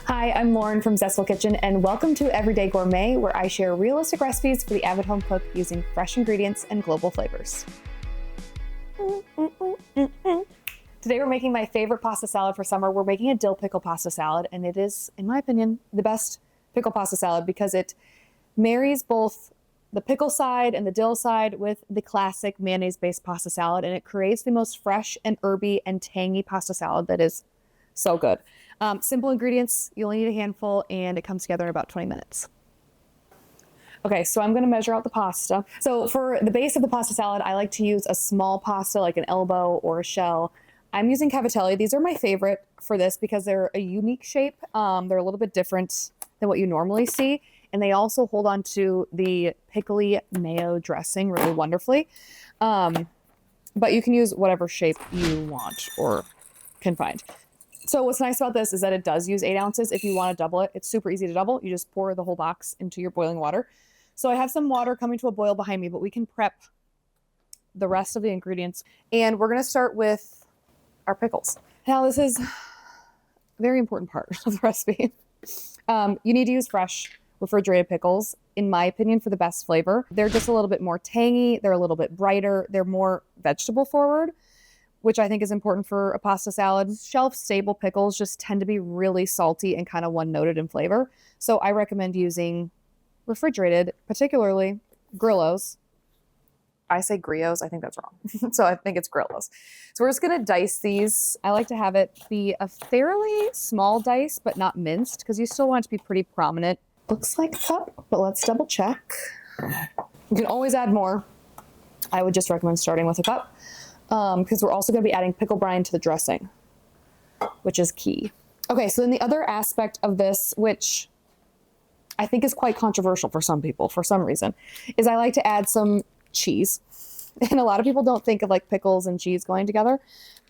Hi, I'm Lauren from Zestful Kitchen, and welcome to Everyday Gourmet, where I share realistic recipes for the avid home cook using fresh ingredients and global flavors. Today we're making my favorite pasta salad for summer. We're making a dill pickle pasta salad, and it is, in my opinion, the best pickle pasta salad because it marries both the pickle side and the dill side with the classic mayonnaise-based pasta salad, and it creates the most fresh and herby and tangy pasta salad that is so good. Simple ingredients, you only need a handful, and it comes together in about 20 minutes. Okay, so I'm gonna measure out the pasta. So for the base of the pasta salad, I like to use a small pasta like an elbow or a shell. I'm using cavatelli. These are my favorite for this because they're a unique shape. They're a little bit different than what you normally see. And they also hold on to the pickly mayo dressing really wonderfully. But you can use whatever shape you want or can find. So what's nice about this is that it does use 8 ounces. If you want to double it, it's super easy to double. You just pour the whole box into your boiling water. So I have some water coming to a boil behind me, but we can prep the rest of the ingredients. And we're going to start with our pickles. Now this is a very important part of the recipe. You need to use fresh refrigerated pickles, in my opinion, for the best flavor. They're just a little bit more tangy. They're a little bit brighter. They're more vegetable forward, which I think is important for a pasta salad. Shelf-stable pickles just tend to be really salty and kind of one-noted in flavor. So I recommend using refrigerated, particularly Grillos. I say Grios, I think that's wrong. So I think it's Grillos. So we're just gonna dice these. I like to have it be a fairly small dice, but not minced, because you still want it to be pretty prominent. Looks like a cup, but let's double check. You can always add more. I would just recommend starting with a cup. Because we're also going to be adding pickle brine to the dressing, which is key. Okay, so then the other aspect of this, which I think is quite controversial for some people for some reason, is I like to add some cheese. And a lot of people don't think of like pickles and cheese going together,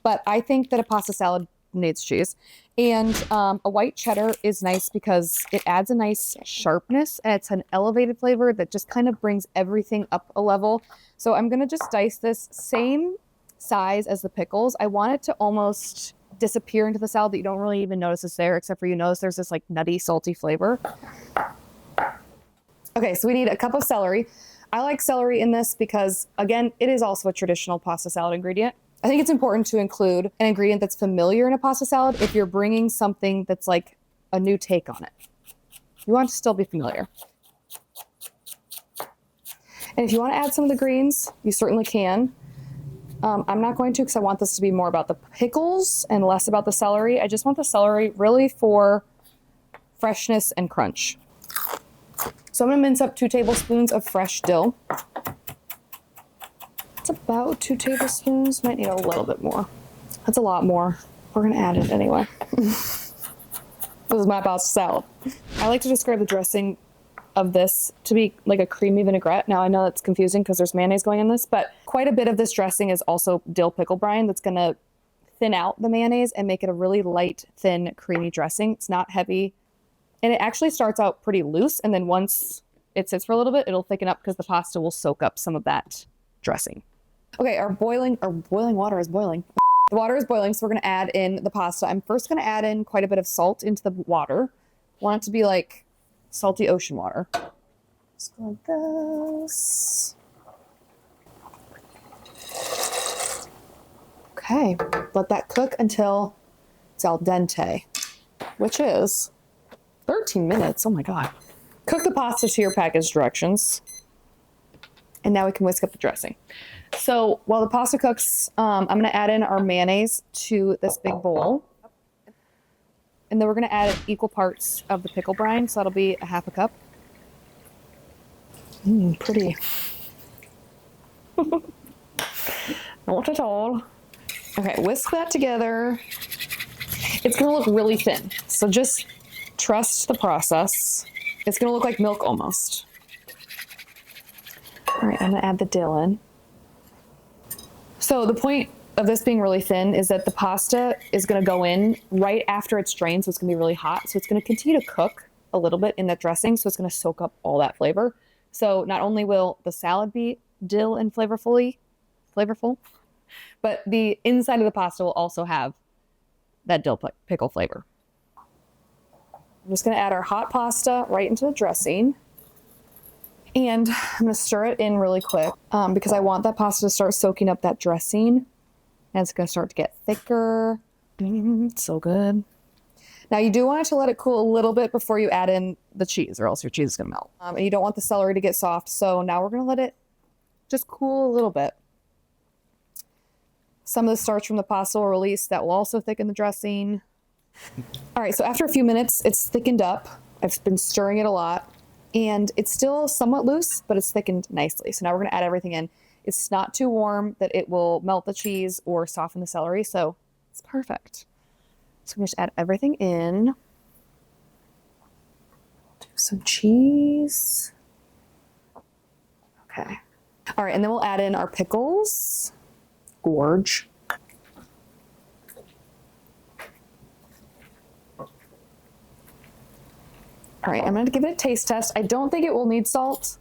but I think that a pasta salad needs cheese. And a white cheddar is nice because it adds a nice sharpness, and it's an elevated flavor that just kind of brings everything up a level. So I'm going to just dice this same size as the pickles. I want it to almost disappear into the salad, that you don't really even notice it's there, except for you notice there's this like nutty, salty flavor. Okay, so we need a cup of celery. I like celery in this because, again, it is also a traditional pasta salad ingredient. I think it's important to include an ingredient that's familiar in a pasta salad if you're bringing something that's like a new take on it. You want it to still be familiar. And if you want to add some of the greens, you certainly can. I'm not going to because I want this to be more about the pickles and less about the celery. I just want the celery really for freshness and crunch. So I'm going to mince up 2 tablespoons of fresh dill. It's about 2 tablespoons. Might need a little bit more. That's a lot more. We're going to add it anyway. This is my pasta salad. I like to describe the dressing of this to be like a creamy vinaigrette. Now I know that's confusing because there's mayonnaise going in this, but quite a bit of this dressing is also dill pickle brine that's going to thin out the mayonnaise and make it a really light, thin, creamy dressing. It's not heavy, and it actually starts out pretty loose, and then once it sits for a little bit, it'll thicken up because the pasta will soak up some of that dressing. Okay, our boiling water is boiling. The water is boiling, so we're going to add in the pasta. I'm first going to add in quite a bit of salt into the water. I want it to be like salty ocean water. Just go like this. Okay, let that cook until it's al dente, which is 13 minutes. Oh my God. Cook the pasta to your package directions. And now we can whisk up the dressing. So while the pasta cooks, I'm going to add in our mayonnaise to this big bowl. And then we're going to add equal parts of the pickle brine. So that'll be a half a cup. Pretty. Not at all. Okay, whisk that together. It's going to look really thin. So just trust the process. It's going to look like milk almost. All right, I'm going to add the dill in. So the point of this being really thin is that the pasta is going to go in right after it's drained, so it's going to be really hot. So it's going to continue to cook a little bit in that dressing, so it's going to soak up all that flavor. So not only will the salad be dill and flavorful, but the inside of the pasta will also have that dill pickle flavor. I'm just gonna add our hot pasta right into the dressing. And I'm gonna stir it in really quick because I want that pasta to start soaking up that dressing. And it's gonna start to get thicker. It's so good. Now you do want it to let it cool a little bit before you add in the cheese, or else your cheese is gonna melt. And you don't want the celery to get soft, so now we're gonna let it just cool a little bit. Some of the starch from the pasta will release. That will also thicken the dressing. All right, so after a few minutes, it's thickened up. I've been stirring it a lot, and it's still somewhat loose, but it's thickened nicely. So now we're gonna add everything in. It's not too warm that it will melt the cheese or soften the celery, so it's perfect. So I'm going to just add everything in. Do some cheese. Okay. All right, and then we'll add in our pickles. Gorge. All right, I'm going to give it a taste test. I don't think it will need salt,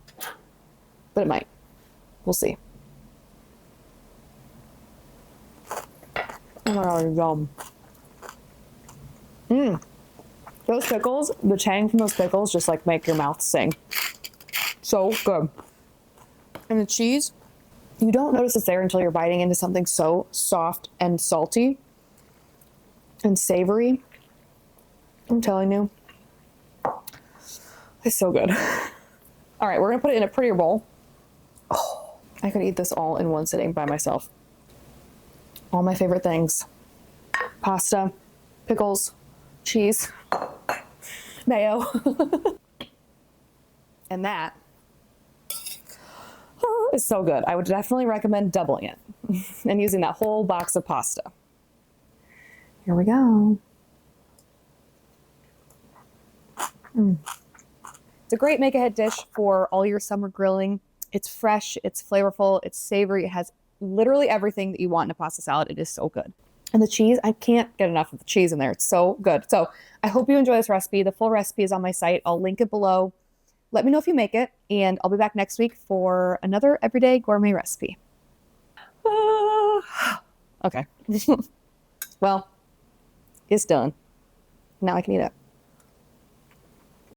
but it might. We'll see. Oh my god, yum. Those pickles, the tang from those pickles just like make your mouth sing. So good. And the cheese, you don't notice it's there until you're biting into something so soft and salty and savory. I'm telling you. It's so good. All right, we're gonna put it in a prettier bowl. Oh, I could eat this all in one sitting by myself. All my favorite things. Pasta, pickles, cheese, mayo. And that is so good. I would definitely recommend doubling it and using that whole box of pasta. Here we go. It's a great make-ahead dish for all your summer grilling. It's fresh, it's flavorful, it's savory, it has literally everything that you want in a pasta salad. It is so good. And the cheese, I can't get enough of the cheese in there. It's so good. So I hope you enjoy this recipe. The full recipe is on my site. I'll link it below. Let me know if you make it, and I'll be back next week for another everyday gourmet recipe. Okay. Well, it's done. Now I can eat it.